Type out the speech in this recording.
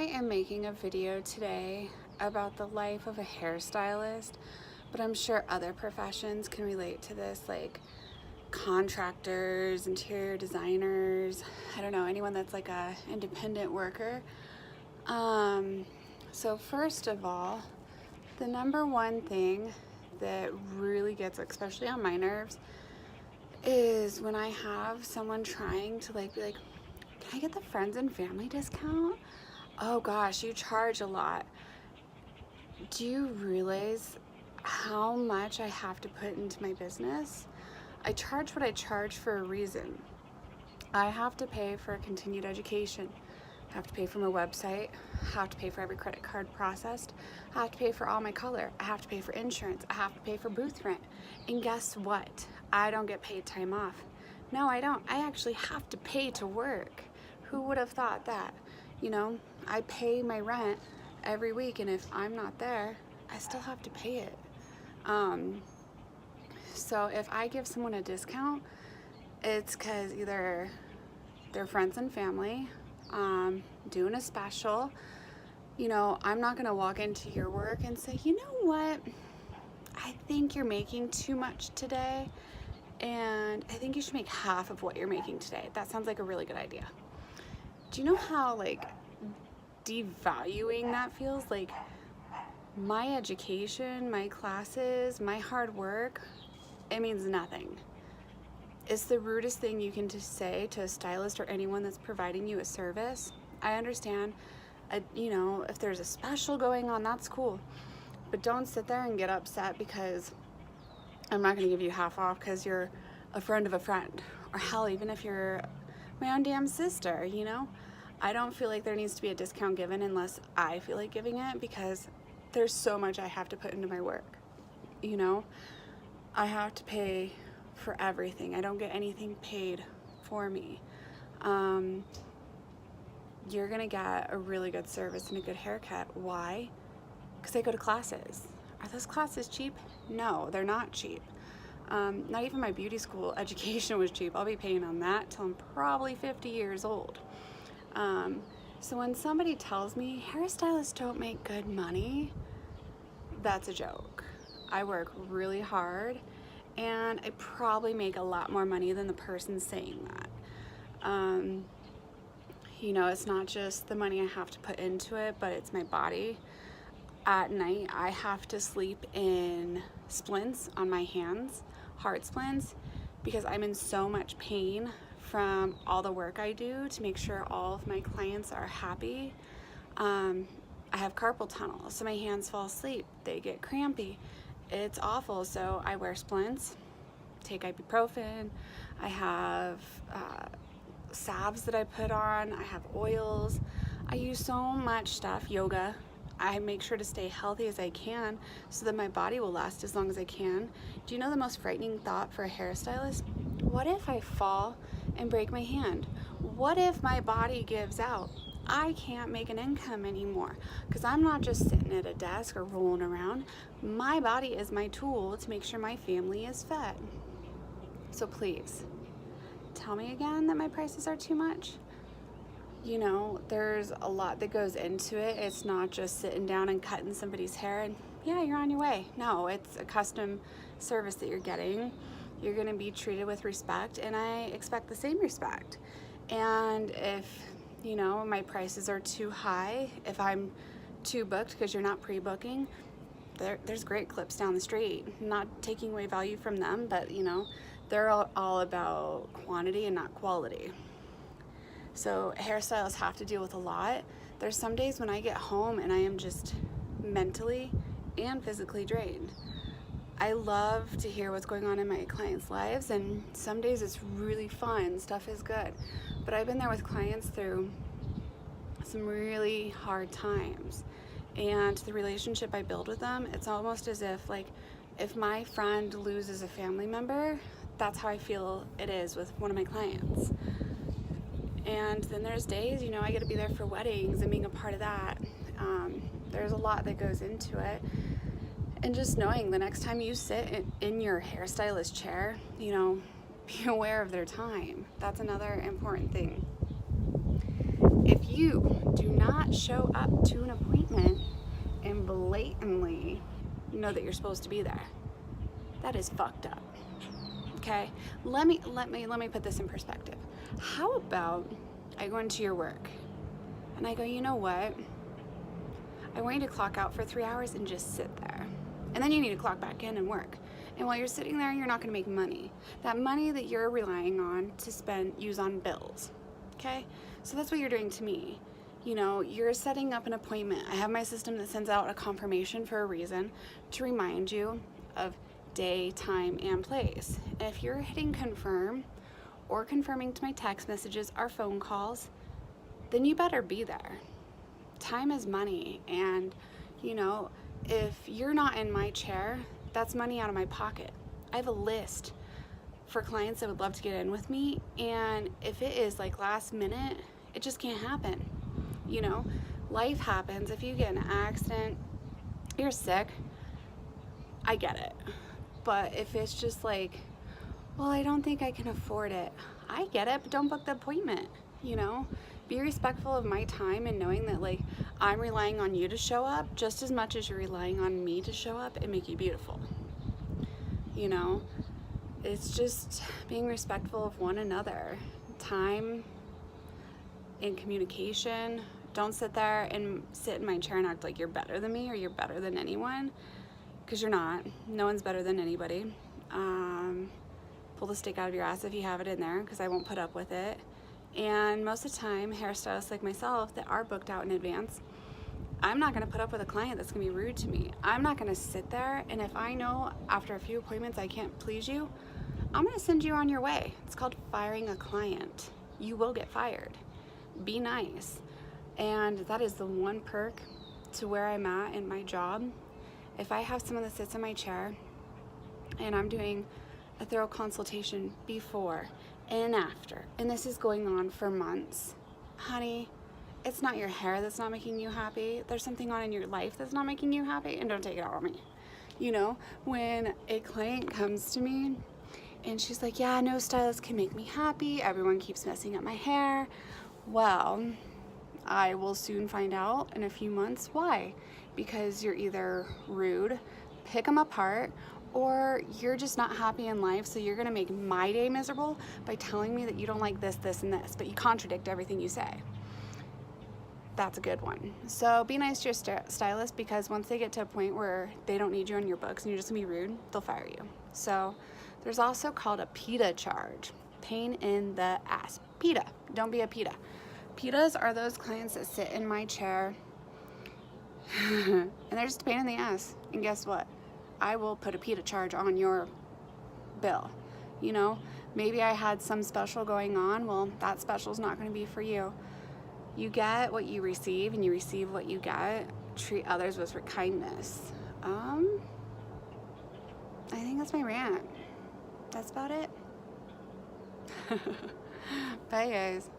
I am making a video today about the life of a hairstylist, but I'm sure other professions can relate to this, like contractors, interior designers, I don't know, anyone that's like a independent worker. So first of all, the number one thing that really gets, especially on my nerves, is when I have someone trying to be like, can I get the friends and family discount? Oh gosh, you charge a lot. Do you realize how much I have to put into my business? I charge what I charge for a reason. I have to pay for continued education. I have to pay for my website. I have to pay for every credit card processed. I have to pay for all my color. I have to pay for insurance. I have to pay for booth rent. And guess what? I don't get paid time off. No, I don't. I actually have to pay to work. Who would have thought that? You know, I pay my rent every week, and if I'm not there, I still have to pay it. So if I give someone a discount, it's because either they're friends and family, doing a special. You know, I'm not gonna walk into your work and say, you know what, I think you're making too much today, and I think you should make half of what you're making today. That sounds like a really good idea. Do you know how like devaluing that feels? Like my education, my classes, my hard work, it means nothing. It's the rudest thing you can just say to a stylist or anyone that's providing you a service. I understand, you know, if there's a special going on, that's cool. But don't sit there and get upset because I'm not gonna give you half off because you're a friend of a friend. Or hell, even if you're my own damn sister, you know? I don't feel like there needs to be a discount given unless I feel like giving it, because there's so much I have to put into my work, you know? I have to pay for everything. I don't get anything paid for me. You're gonna get a really good service and a good haircut. Why? Because I go to classes. Are those classes cheap? No, they're not cheap. Not even my beauty school education was cheap. I'll be paying on that till I'm probably 50 years old. So when somebody tells me hairstylists don't make good money, that's a joke. I work really hard and I probably make a lot more money than the person saying that. You know, it's not just the money I have to put into it, but it's my body. At night, I have to sleep in splints on my hands, heart splints, because I'm in so much pain from all the work I do to make sure all of my clients are happy. I have carpal tunnel, so my hands fall asleep. They get crampy. It's awful, so I wear splints, take ibuprofen. I have salves that I put on. I have oils. I use so much stuff, yoga. I make sure to stay healthy as I can so that my body will last as long as I can. Do you know the most frightening thought for a hairstylist? What if I fall and break my hand? What if my body gives out? I can't make an income anymore because I'm not just sitting at a desk or rolling around. My body is my tool to make sure my family is fed. So please, tell me again that my prices are too much. You know, there's a lot that goes into it. It's not just sitting down and cutting somebody's hair and yeah, you're on your way. No, it's a custom service that you're getting. You're gonna be treated with respect, and I expect the same respect. And if, you know, my prices are too high, if I'm too booked because you're not pre-booking, there's great clips down the street. Not taking away value from them, but you know, they're all about quantity and not quality. So hairstylists have to deal with a lot. There's some days when I get home and I am just mentally and physically drained. I love to hear what's going on in my clients' lives, and some days it's really fun, stuff is good. But I've been there with clients through some really hard times. And the relationship I build with them, it's almost as if like, if my friend loses a family member, that's how I feel it is with one of my clients. And then there's days, you know, I get to be there for weddings and being a part of that. There's a lot that goes into it. And just knowing the next time you sit in your hairstylist chair, you know, be aware of their time. That's another important thing. If you do not show up to an appointment and blatantly know that you're supposed to be there, that is fucked up. Okay? Let me put this in perspective. How about I go into your work and I go, you know what? I want you to clock out for 3 hours and just sit there. And then you need to clock back in and work. And while you're sitting there, you're not gonna make money. That money that you're relying on to use on bills, okay? So that's what you're doing to me. You know, you're setting up an appointment. I have my system that sends out a confirmation for a reason to remind you of day, time, and place. And if you're hitting confirm or confirming to my text messages or phone calls, then you better be there. Time is money, and you know, if you're not in my chair, that's money out of my pocket. I have a list for clients that would love to get in with me, and if it is like last minute, it just can't happen. You know, life happens. If you get in an accident, you're sick, I get it. But if it's just like, well, I don't think I can afford it, I get it, but don't book the appointment, you know? Be respectful of my time and knowing that like I'm relying on you to show up just as much as you're relying on me to show up and make you beautiful. You know, it's just being respectful of one another. Time and communication. Don't sit there and sit in my chair and act like you're better than me or you're better than anyone, because you're not. No one's better than anybody. Pull the stick out of your ass if you have it in there, because I won't put up with it. And most of the time, hairstylists like myself that are booked out in advance, I'm not gonna put up with a client that's gonna be rude to me. I'm not gonna sit there, and if I know after a few appointments I can't please you, I'm gonna send you on your way. It's called firing a client. You will get fired. Be nice. And that is the one perk to where I'm at in my job. If I have someone that sits in my chair and I'm doing a thorough consultation before and after, and this is going on for months, honey, it's not your hair that's not making you happy. There's something on in your life that's not making you happy, and don't take it out on me. You know, when a client comes to me and she's like, yeah, no stylist can make me happy, everyone keeps messing up my hair, well, I will soon find out in a few months why. Because you're either rude, pick them apart, or you're just not happy in life, so you're gonna make my day miserable by telling me that you don't like this, this, and this, but you contradict everything you say. That's a good one. So be nice to your stylist, because once they get to a point where they don't need you on your books and you're just gonna be rude, they'll fire you. So there's also called a pita charge. Pain in the ass. Pita. Don't be a pita. Pitas are those clients that sit in my chair and they're just a pain in the ass. And guess what? I will put a pita charge on your bill. You know, maybe I had some special going on. Well, that special is not going to be for you. You get what you receive, and you receive what you get. Treat others with kindness. I think that's my rant. That's about it. Bye, guys.